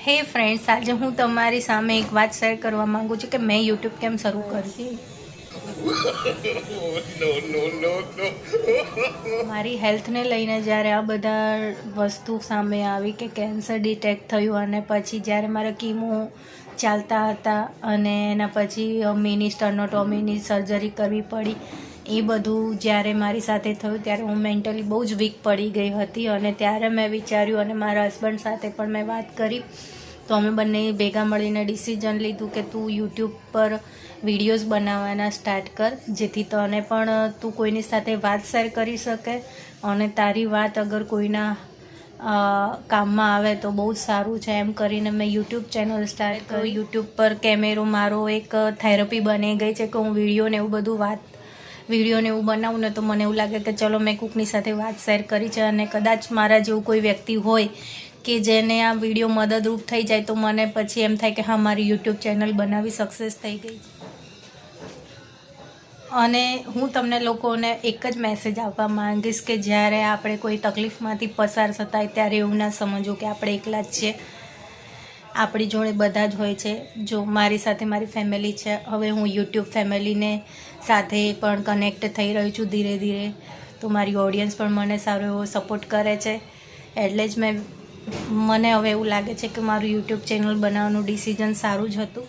હે ફ્રેન્ડ્સ, આજે હું તમારી સામે એક વાત શેર કરવા માંગુ છું કે મેં યુટ્યુબ કેમ શરૂ કર્યું. મારી હેલ્થને લઈને જ્યારે આ બધા વસ્તુ સામે આવી કે કેન્સર ડિટેક્ટ થયું અને પછી જ્યારે મારા કીમો ચાલતા હતા અને એના પછી મિની સ્ટર્નોટોમીની સર્જરી કરવી પડી, એ બધું જ્યારે મારી સાથે થયું ત્યારે હું મેન્ટલી બહુ જ વીક પડી ગઈ હતી. અને ત્યારે મેં વિચાર્યું અને મારા હસબન્ડ સાથે પણ મેં વાત કરી, તો અમે બંને ભેગા મળીને ડિસિઝન લીધું કે તું યુટ્યુબ પર વિડીયોઝ બનાવવાના સ્ટાર્ટ કર, જેથી તને પણ તું કોઈની સાથે વાત શેર કરી શકે અને તારી વાત અગર કોઈના કામમાં આવે તો બહુ જ સારું છે. એમ કરીને મેં યુટ્યુબ ચેનલ સ્ટાર્ટ કરી. યુટ્યુબ પર કેમેરો મારો એક થેરપી બની ગઈ છે કે હું વિડીયોને એવું બનાવું ને તો મને એવું લાગે કે ચલો મેં કોકની સાથે વાત શેર કરી છે અને કદાચ મારા જેવું કોઈ વ્યક્તિ હોય કે જેને આ વિડીયો મદદરૂપ થઈ જાય તો મને પછી એમ થાય કે હા, મારી યુટ્યુબ ચેનલ બનાવી સક્સેસ થઈ ગઈ. અને હું તમને લોકોને એક જ મેસેજ આપવા માંગીશ કે જ્યારે આપણે કોઈ તકલીફમાંથી પસાર થતા હોય ત્યારે એવું ના સમજવું કે આપણે એકલા જ છીએ. આપણી જોડે બધા જ હોય છે. જો મારી સાથે મારી ફેમિલી છે, હવે હું યુટ્યુબ ફેમિલીને સાથે પણ કનેક્ટ થઈ રહી છું ધીરે ધીરે. તો મારી ઓડિયન્સ પણ મને સારો એવો સપોર્ટ કરે છે. એટલે જ મને હવે એવું લાગે છે કે મારું યુટ્યુબ ચેનલ બનાવવાનું ડિસિઝન સારું જ હતું.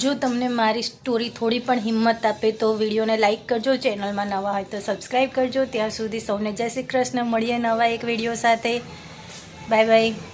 જો તમને મારી સ્ટોરી થોડી પણ હિંમત આપે તો વિડીયોને લાઇક કરજો, ચેનલમાં નવા હોય તો સબસ્ક્રાઈબ કરજો. ત્યાં સુધી સૌને જય શ્રી કૃષ્ણ. મળીએ નવા એક વિડીયો સાથે. Bye bye.